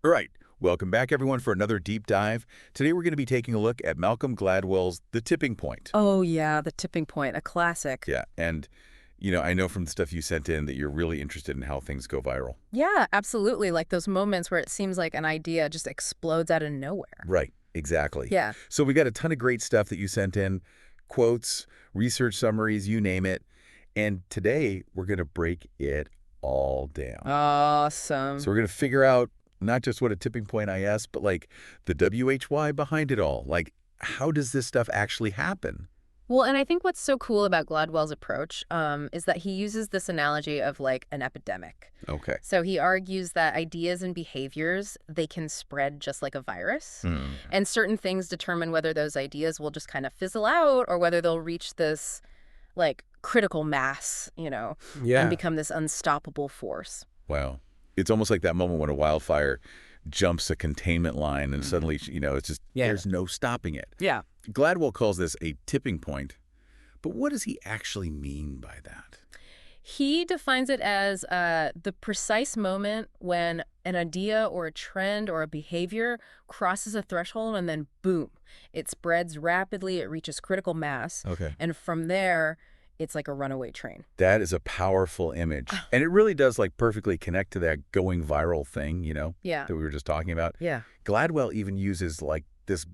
All right, welcome back everyone for another deep dive. Today we're going to be taking a look at Malcolm Gladwell's The Tipping Point. Oh, yeah, The Tipping Point, a classic. Yeah, and I know from the stuff you sent in that you're really interested in how things go viral. Yeah, absolutely. Like those moments where it seems like an idea just explodes out of nowhere. Right, exactly. Yeah. So we got a ton of great stuff that you sent in, quotes, research summaries, you name it. And today we're going to break it all down. Awesome. So we're going to figure out not just what a tipping point is, but like the WHY behind it all. Like, how does this stuff actually happen? Well, and I think what's so cool about Gladwell's approach is that he uses this analogy of like an epidemic. Okay. So he argues that ideas and behaviors, they can spread just like a virus. And certain things determine whether those ideas will just kind of fizzle out or whether they'll reach this like critical mass, and become this unstoppable force. Wow. It's almost like that moment when a wildfire jumps a containment line and suddenly, it's just, there's no stopping it. Yeah. Gladwell calls this a tipping point, but what does he actually mean by that? He defines it as the precise moment when an idea or a trend or a behavior crosses a threshold and then boom, it spreads rapidly, it reaches critical mass. Okay. And from there, it's like a runaway train. That is a powerful image. And it really does like perfectly connect to that going viral thing, Yeah. that we were just talking about. Yeah. Gladwell even uses like this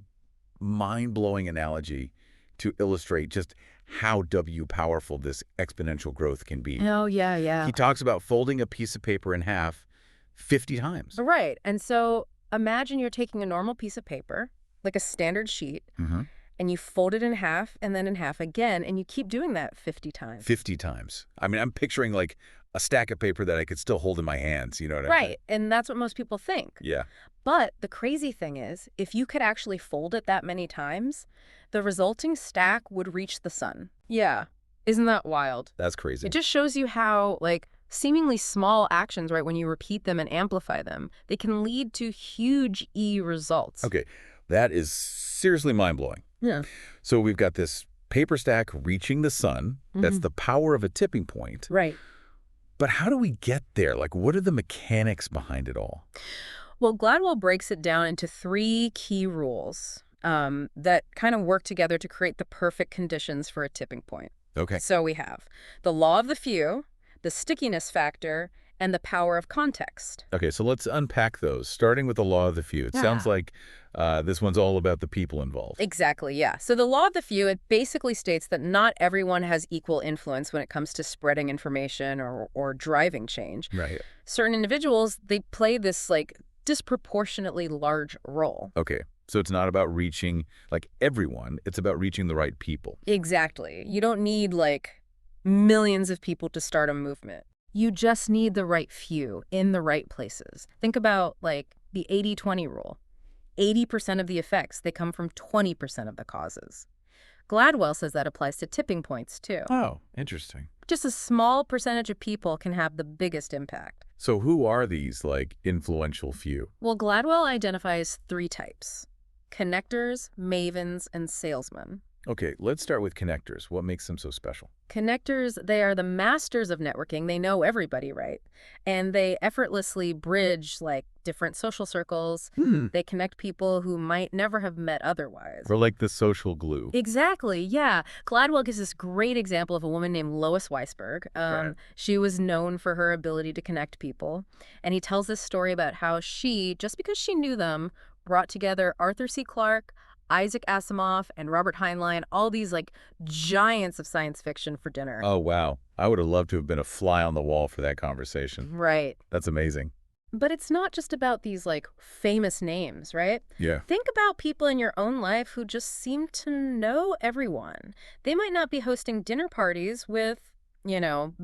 mind-blowing analogy to illustrate just how powerful this exponential growth can be. Oh, yeah, yeah. He talks about folding a piece of paper in half 50 times. Right. And so imagine you're taking a normal piece of paper, like a standard sheet, and you fold it in half and then in half again, and you keep doing that 50 times. 50 times. I mean, I'm picturing like a stack of paper that I could still hold in my hands, you know what I mean? Right. And that's what most people think. Yeah. But the crazy thing is, if you could actually fold it that many times, the resulting stack would reach the sun. Yeah. Isn't that wild? That's crazy. It just shows you how, like, seemingly small actions, right, when you repeat them and amplify them, they can lead to huge results. Okay. That is seriously mind-blowing. Yeah. So we've got this paper stack reaching the sun. That's the power of a tipping point. Right. But how do we get there? Like, what are the mechanics behind it all? Well, Gladwell breaks it down into 3 key rules that kind of work together to create the perfect conditions for a tipping point. Okay. So we have the law of the few, the stickiness factor, and the power of context. Okay, so let's unpack those, starting with the law of the few. It sounds like this one's all about the people involved. Exactly, yeah. So the law of the few, it basically states that not everyone has equal influence when it comes to spreading information or driving change. Right. Certain individuals, they play this, like, disproportionately large role. Okay, so it's not about reaching, like, everyone. It's about reaching the right people. Exactly. You don't need, like, millions of people to start a movement. You just need the right few in the right places. Think about, like, the 80-20 rule. 80% of the effects, they come from 20% of the causes. Gladwell says that applies to tipping points, too. Oh, interesting. Just a small percentage of people can have the biggest impact. So who are these, like, influential few? Well, Gladwell identifies 3 types: connectors, mavens, and salesmen. Okay, let's start with connectors. What makes them so special? Connectors, they are the masters of networking. They know everybody, right? And they effortlessly bridge, like, different social circles. They connect people who might never have met otherwise. Or like the social glue. Exactly, yeah. Gladwell gives this great example of a woman named Lois Weisberg. Right. She was known for her ability to connect people. And he tells this story about how she, just because she knew them, brought together Arthur C. Clarke, Isaac Asimov, and Robert Heinlein, all these, like, giants of science fiction for dinner. Oh, wow. I would have loved to have been a fly on the wall for that conversation. Right. That's amazing. But it's not just about these, like, famous names, right? Yeah. Think about people in your own life who just seem to know everyone. They might not be hosting dinner parties with,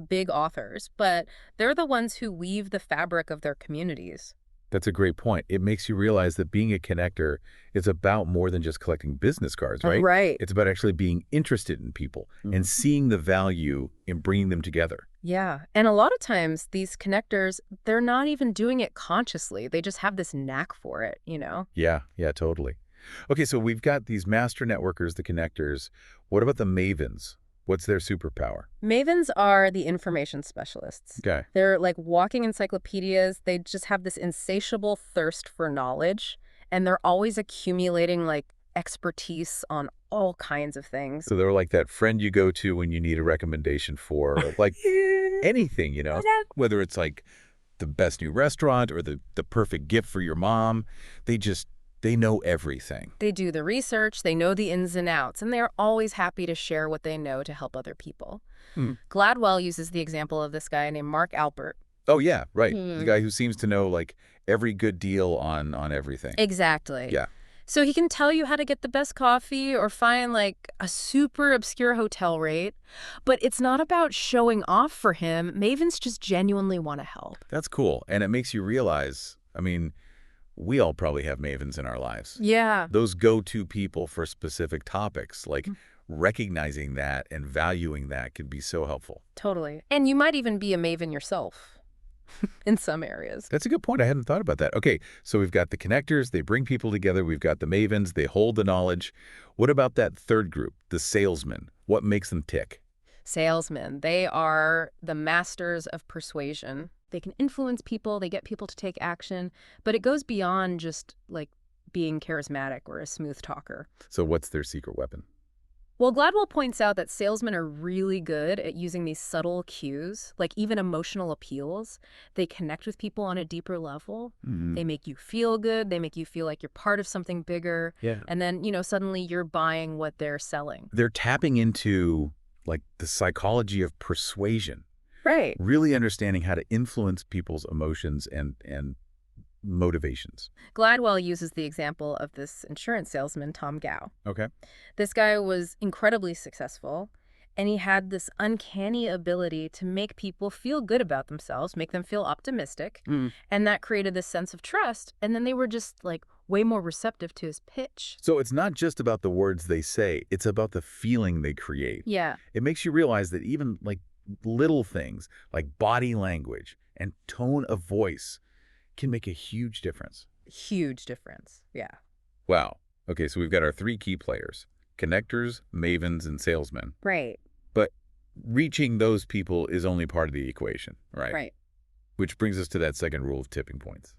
big authors, but they're the ones who weave the fabric of their communities. That's a great point. It makes you realize that being a connector is about more than just collecting business cards, right? Right. It's about actually being interested in people and seeing the value in bringing them together. Yeah. And a lot of times these connectors, they're not even doing it consciously. They just have this knack for it, Yeah, totally. Okay, so we've got these master networkers, the connectors. What about the mavens? What's their superpower? Mavens are the information specialists. Okay. They're like walking encyclopedias. They just have this insatiable thirst for knowledge, and they're always accumulating like expertise on all kinds of things. So they're like that friend you go to when you need a recommendation for like anything, whether it's like the best new restaurant or the perfect gift for your mom. They know everything. They do the research, they know the ins and outs, and they're always happy to share what they know to help other people. Gladwell uses the example of this guy named Mark Alpert. Oh, yeah, right. The guy who seems to know like every good deal on everything. Exactly. Yeah. So he can tell you how to get the best coffee or find like a super obscure hotel rate, but it's not about showing off for him. Mavens just genuinely want to help. That's cool. And it makes you realize, I mean, we all probably have mavens in our lives. Yeah. Those go-to people for specific topics, like recognizing that and valuing that can be so helpful. Totally. And you might even be a maven yourself in some areas. That's a good point. I hadn't thought about that. Okay, so we've got the connectors. They bring people together. We've got the mavens. They hold the knowledge. What about that third group, the salesmen? What makes them tick? Salesmen, they are the masters of persuasion. They can influence people. They get people to take action. But it goes beyond just like being charismatic or a smooth talker. So what's their secret weapon? Well, Gladwell points out that salesmen are really good at using these subtle cues, like even emotional appeals. They connect with people on a deeper level. They make you feel good. They make you feel like you're part of something bigger. Yeah. And then, suddenly you're buying what they're selling. They're tapping into like the psychology of persuasion. Right. Really understanding how to influence people's emotions and motivations. Gladwell uses the example of this insurance salesman, Tom Gow. Okay. This guy was incredibly successful, and he had this uncanny ability to make people feel good about themselves, make them feel optimistic, and that created this sense of trust, and then they were just like way more receptive to his pitch. So it's not just about the words they say, it's about the feeling they create. Yeah. It makes you realize that even like little things like body language and tone of voice can make a huge difference. Huge difference. Yeah. Wow. Okay, so we've got our three key players: connectors, mavens, and salesmen. Right. But reaching those people is only part of the equation, right? Right. Which brings us to that second rule of tipping points.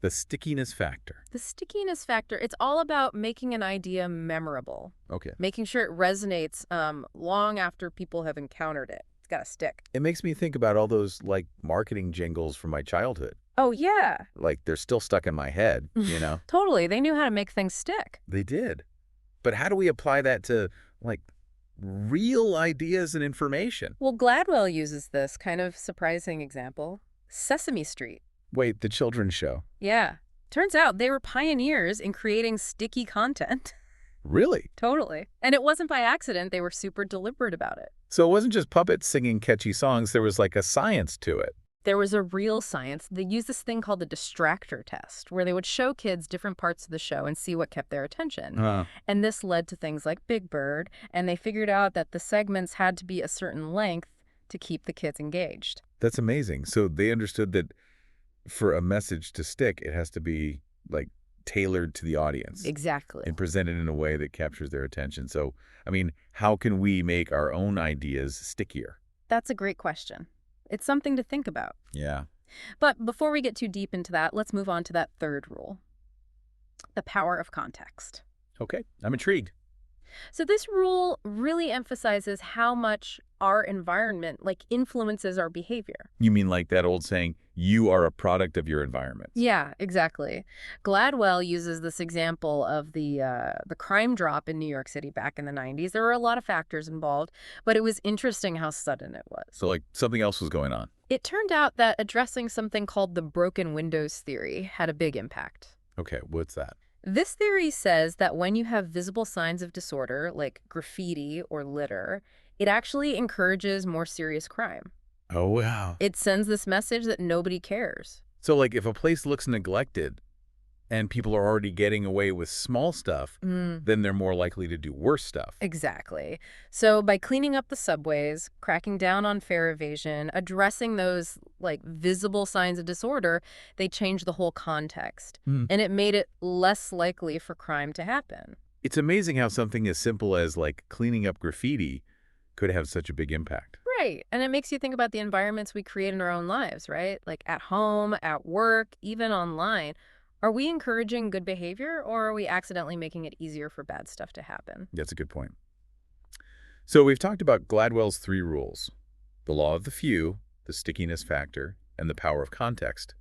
The stickiness factor. The stickiness factor, it's all about making an idea memorable, Okay. making sure it resonates long after people have encountered it. It's got to stick. It makes me think about all those like marketing jingles from my childhood. Oh, yeah. Like they're still stuck in my head, Totally. They knew how to make things stick. They did. But how do we apply that to like real ideas and information? Well, Gladwell uses this kind of surprising example. Sesame Street. Wait, the children's show. Yeah. Turns out they were pioneers in creating sticky content. Really? Totally. And it wasn't by accident. They were super deliberate about it. So it wasn't just puppets singing catchy songs. There was like a science to it. There was a real science. They used this thing called the distractor test, where they would show kids different parts of the show and see what kept their attention. And this led to things like Big Bird, and they figured out that the segments had to be a certain length to keep the kids engaged. That's amazing. So they understood that for a message to stick, it has to be like tailored to the audience. Exactly. And presented in a way that captures their attention. So, I mean, how can we make our own ideas stickier? That's a great question. It's something to think about. Yeah. But before we get too deep into that, let's move on to that third rule. The power of context. Okay, I'm intrigued. So this rule really emphasizes how much our environment influences our behavior. You mean like that old saying, you are a product of your environment? Yeah, exactly. Gladwell uses this example of the crime drop in New York City back in the 90s. There were a lot of factors involved, but it was interesting how sudden it was. So like something else was going on. It turned out that addressing something called the broken windows theory had a big impact. Okay, what's that? This theory says that when you have visible signs of disorder, like graffiti or litter, it actually encourages more serious crime. Oh, wow. It sends this message that nobody cares. So like if a place looks neglected and people are already getting away with small stuff, then they're more likely to do worse stuff. Exactly. So by cleaning up the subways, cracking down on fare evasion, addressing those visible signs of disorder, they changed the whole context. And it made it less likely for crime to happen. It's amazing how something as simple as like cleaning up graffiti could have such a big impact. Right. And it makes you think about the environments we create in our own lives, right? Like at home, at work, even online. Are we encouraging good behavior or are we accidentally making it easier for bad stuff to happen? That's a good point. So we've talked about Gladwell's 3 rules: the law of the few, the stickiness factor, and the power of context.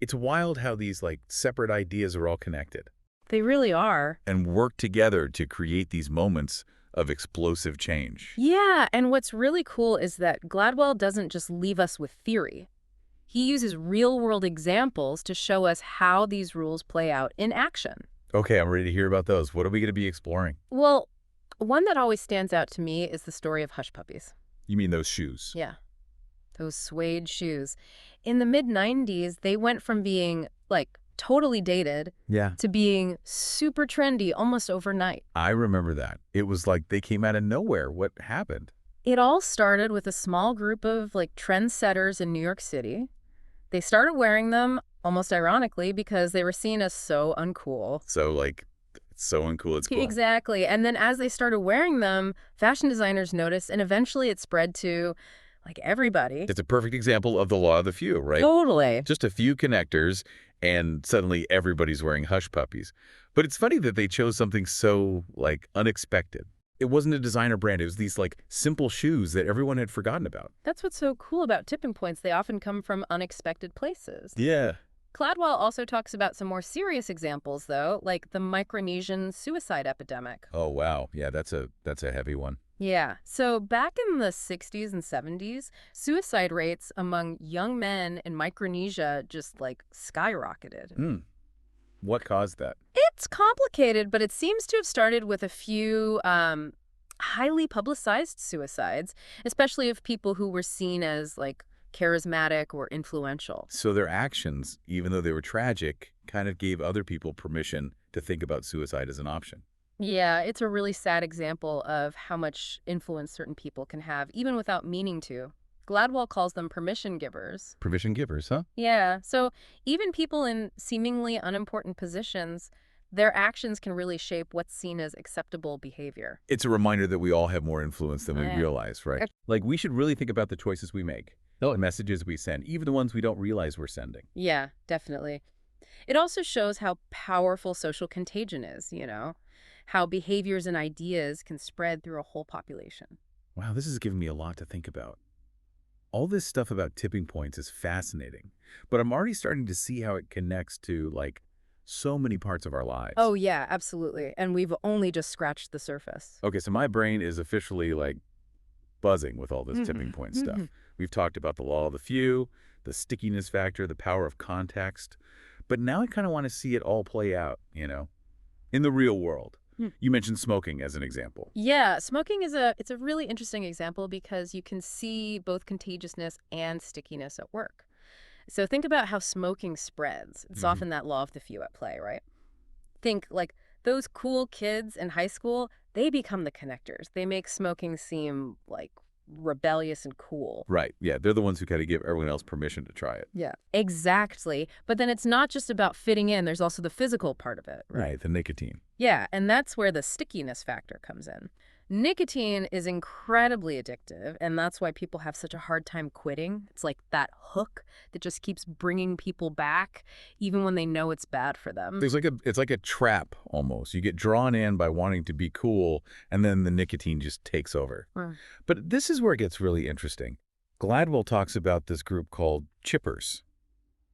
It's wild how these like separate ideas are all connected They really are. and work together to create these moments of explosive change. Yeah, and what's really cool is that Gladwell doesn't just leave us with theory. He uses real-world examples to show us how these rules play out in action. Okay, I'm ready to hear about those. What are we going to be exploring? Well, one that always stands out to me is the story of Hush Puppies. You mean those shoes? Yeah, those suede shoes. In the mid-90s, they went from being, like, totally dated Yeah. to being super trendy almost overnight. I remember that. It was like they came out of nowhere. What happened? It all started with a small group of, like, trendsetters in New York City. They started wearing them, almost ironically, because they were seen as so uncool. So like, it's so uncool, it's cool. Exactly. And then as they started wearing them, fashion designers noticed, and eventually it spread to, like, everybody. It's a perfect example of the law of the few, right? Totally. Just a few connectors, and suddenly everybody's wearing Hush Puppies. But it's funny that they chose something so, like, unexpected. It wasn't a designer brand. It was these, like, simple shoes that everyone had forgotten about. That's what's so cool about tipping points. They often come from unexpected places. Yeah. Gladwell also talks about some more serious examples, though, like the Micronesian suicide epidemic. Oh, wow. Yeah, that's a heavy one. Yeah. So back in the 60s and 70s, suicide rates among young men in Micronesia just, like, skyrocketed. What caused that? It's complicated, but it seems to have started with a few highly publicized suicides, especially of people who were seen as, like, charismatic or influential. So their actions, even though they were tragic, kind of gave other people permission to think about suicide as an option. Yeah, it's a really sad example of how much influence certain people can have, even without meaning to. Gladwell calls them permission givers. Permission givers, huh? Yeah, so even people in seemingly unimportant positions, their actions can really shape what's seen as acceptable behavior. It's a reminder that we all have more influence than we Yeah. realize, right? Like, we should really think about the choices we make, the messages we send, even the ones we don't realize we're sending. Yeah, definitely. It also shows how powerful social contagion is, how behaviors and ideas can spread through a whole population. Wow, this is giving me a lot to think about. All this stuff about tipping points is fascinating, but I'm already starting to see how it connects to, like, so many parts of our lives. Oh, yeah, absolutely. And we've only just scratched the surface. Okay, so my brain is officially, like, buzzing with all this tipping point stuff. We've talked about the law of the few, the stickiness factor, the power of context, but now I kind of want to see it all play out, in the real world. You mentioned smoking as an example. Yeah, smoking it's a really interesting example because you can see both contagiousness and stickiness at work. So think about how smoking spreads. It's often that law of the few at play, right? Think, like, those cool kids in high school, they become the connectors. They make smoking seem, like, rebellious and cool. Right, yeah, they're the ones who kind of give everyone else permission to try it. Yeah, exactly. But then it's not just about fitting in. There's also the physical part of it. Right, the nicotine. Yeah, and that's where the stickiness factor comes in. Nicotine is incredibly addictive, and that's why people have such a hard time quitting. It's like that hook that just keeps bringing people back, even when they know it's bad for them. It's like a trap, almost. You get drawn in by wanting to be cool, and then the nicotine just takes over. But this is where it gets really interesting. Gladwell talks about this group called chippers.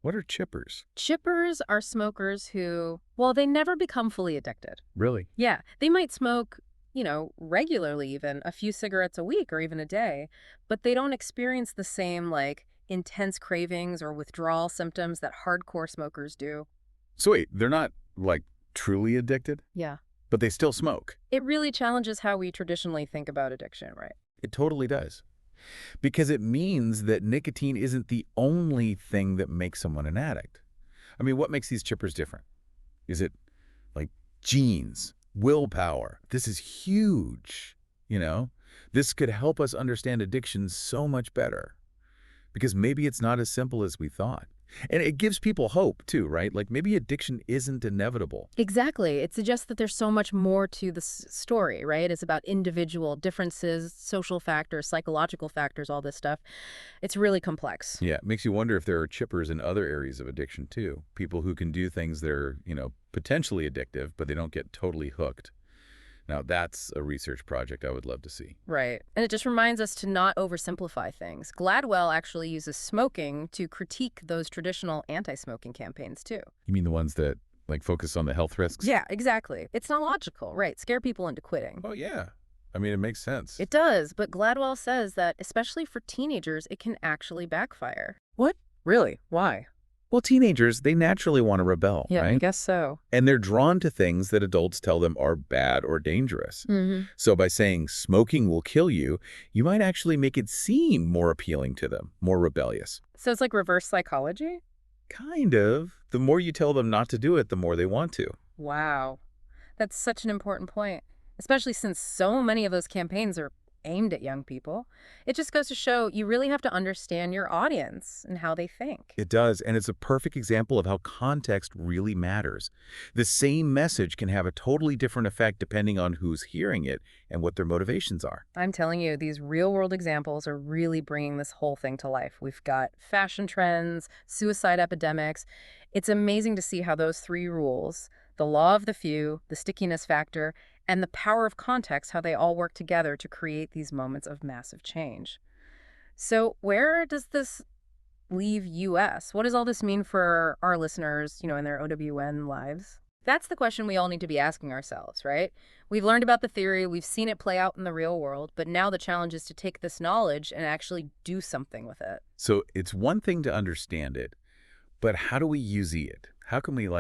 What are chippers? Chippers are smokers who, well, they never become fully addicted. Really? Yeah, they might smoke, regularly, even a few cigarettes a week or even a day, but they don't experience the same, like, intense cravings or withdrawal symptoms that hardcore smokers do. So wait, they're not, like, truly addicted, Yeah. but they still smoke? It really challenges how we traditionally think about addiction, right? It totally does. Because it means that nicotine isn't the only thing that makes someone an addict. I mean, what makes these chippers different? Is it, like, genes? Willpower? This is huge, This could help us understand addiction so much better. Because maybe it's not as simple as we thought. And it gives people hope, too, right? Like maybe addiction isn't inevitable. Exactly. It suggests that there's so much more to the story, right? It's about individual differences, social factors, psychological factors, all this stuff. It's really complex. Yeah, it makes you wonder if there are chippers in other areas of addiction, too. People who can do things that are, potentially addictive, but they don't get totally hooked. Now, that's a research project I would love to see. Right. And it just reminds us to not oversimplify things. Gladwell actually uses smoking to critique those traditional anti-smoking campaigns, too. You mean the ones that, like, focus on the health risks? Yeah, exactly. It's not logical, right? Scare people into quitting. Oh, yeah. I mean, it makes sense. It does, but Gladwell says that, especially for teenagers, it can actually backfire. What? Really? Why? Well, teenagers, they naturally want to rebel, Yeah, right? I guess so. And they're drawn to things that adults tell them are bad or dangerous. So by saying smoking will kill you, you might actually make it seem more appealing to them, more rebellious. So it's like reverse psychology? Kind of. The more you tell them not to do it, the more they want to. Wow. That's such an important point, especially since so many of those campaigns are aimed at young people. It just goes to show you really have to understand your audience and how they think. It does, and it's a perfect example of how context really matters. The same message can have a totally different effect depending on who's hearing it and what their motivations are. I'm telling you, these real-world examples are really bringing this whole thing to life. We've got fashion trends, suicide epidemics. It's amazing to see how those three rules, the law of the few, the stickiness factor, and the power of context, how they all work together to create these moments of massive change. So where does this leave US? What does all this mean for our listeners, in their OWN lives? That's the question we all need to be asking ourselves, right? We've learned about the theory, we've seen it play out in the real world, but now the challenge is to take this knowledge and actually do something with it. So it's one thing to understand it, but how do we use it? How can we,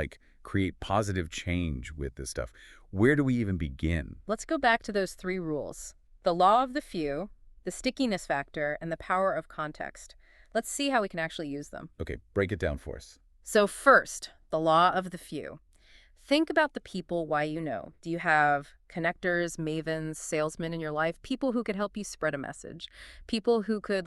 create positive change with this stuff? Where do we even begin? Let's go back to those three rules. The law of the few, the stickiness factor, and the power of context. Let's see how we can actually use them. Okay, break it down for us. So first, the law of the few. Think about the people you know. Do you have connectors, mavens, salesmen in your life? People who could help you spread a message. People who could,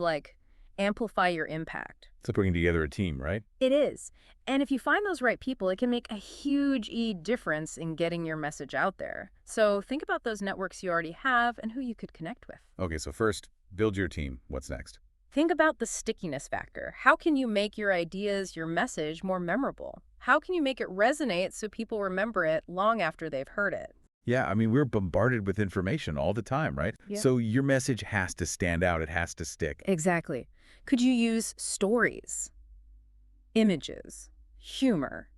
amplify your impact. It's like bringing together a team, right? It is. And if you find those right people, it can make a huge difference in getting your message out there. So think about those networks you already have and who you could connect with. Okay, so first, build your team. What's next? Think about the stickiness factor. How can you make your ideas, your message more memorable? How can you make it resonate so people remember it long after they've heard it? Yeah, I mean, we're bombarded with information all the time, right? Yeah. So your message has to stand out. It has to stick. Exactly. Could you use stories, images, humor?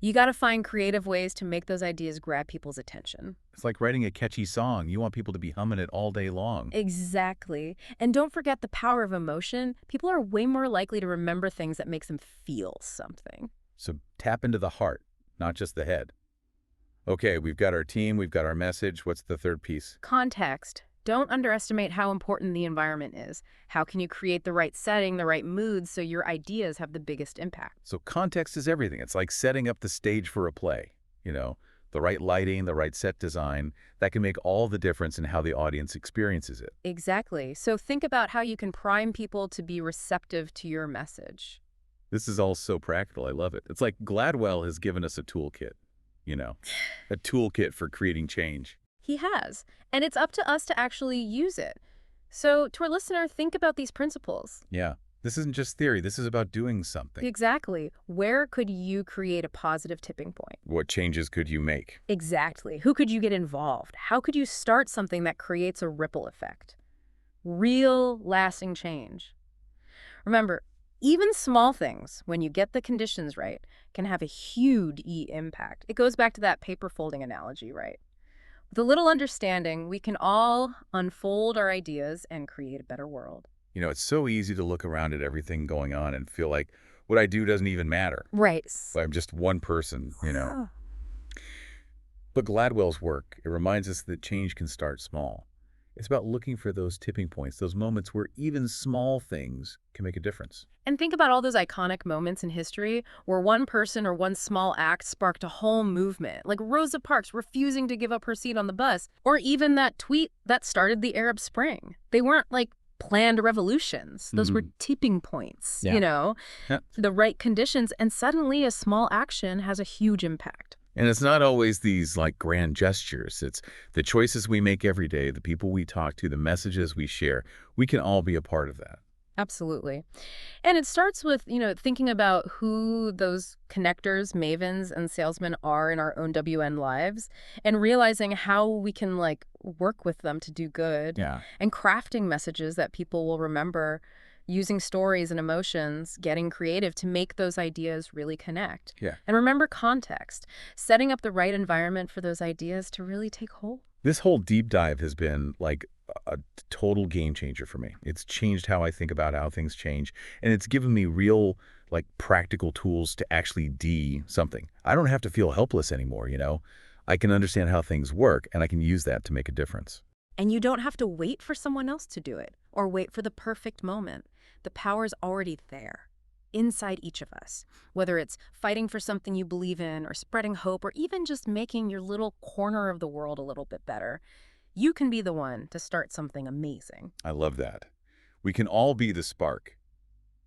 You got to find creative ways to make those ideas grab people's attention. It's like writing a catchy song. You want people to be humming it all day long. Exactly. And don't forget the power of emotion. People are way more likely to remember things that makes them feel something. So tap into the heart, not just the head. Okay, we've got our team, we've got our message. What's the third piece? Context. Don't underestimate how important the environment is. How can you create the right setting, the right mood, so your ideas have the biggest impact? So context is everything. It's like setting up the stage for a play. The right lighting, the right set design, that can make all the difference in how the audience experiences it. Exactly. So think about how you can prime people to be receptive to your message. This is all so practical. I love it. It's like Gladwell has given us a toolkit, a toolkit for creating change. He has. And it's up to us to actually use it. So to our listener, think about these principles. Yeah. This isn't just theory. This is about doing something. Exactly. Where could you create a positive tipping point? What changes could you make? Exactly. Who could you get involved? How could you start something that creates a ripple effect? Real, lasting change. Remember, even small things, when you get the conditions right, can have a huge impact. It goes back to that paper folding analogy, right? With a little understanding, we can all unfold our ideas and create a better world. It's so easy to look around at everything going on and feel like what I do doesn't even matter. Right. I'm just one person, But Gladwell's work, it reminds us that change can start small. It's about looking for those tipping points, those moments where even small things can make a difference. And think about all those iconic moments in history where one person or one small act sparked a whole movement, like Rosa Parks refusing to give up her seat on the bus, or even that tweet that started the Arab Spring. They weren't planned revolutions. Those were tipping points, Yeah. you know, Yeah. the right conditions, and suddenly a small action has a huge impact. And it's not always these like grand gestures. It's the choices we make every day, the people we talk to, the messages we share. We can all be a part of that. Absolutely. And it starts with, thinking about who those connectors, mavens, and salesmen are in our own WN lives and realizing how we can like work with them to do good Yeah. and crafting messages that people will remember, using stories and emotions, getting creative to make those ideas really connect. Yeah. And remember context, setting up the right environment for those ideas to really take hold. This whole deep dive has been like a total game changer for me. It's changed how I think about how things change, and it's given me real, like, practical tools to actually do something. I don't have to feel helpless anymore, you know? I can understand how things work, and I can use that to make a difference. And you don't have to wait for someone else to do it or wait for the perfect moment. The power's already there, inside each of us. Whether it's fighting for something you believe in or spreading hope or even just making your little corner of the world a little bit better, you can be the one to start something amazing. I love that. We can all be the spark.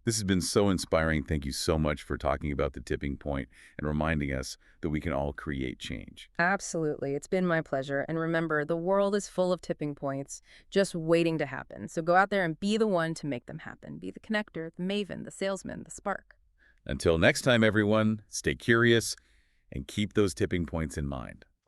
This has been so inspiring. Thank you so much for talking about the tipping point and reminding us that we can all create change. Absolutely. It's been my pleasure. And remember, the world is full of tipping points just waiting to happen. So go out there and be the one to make them happen. Be the connector, the maven, the salesman, the spark. Until next time, everyone, stay curious and keep those tipping points in mind.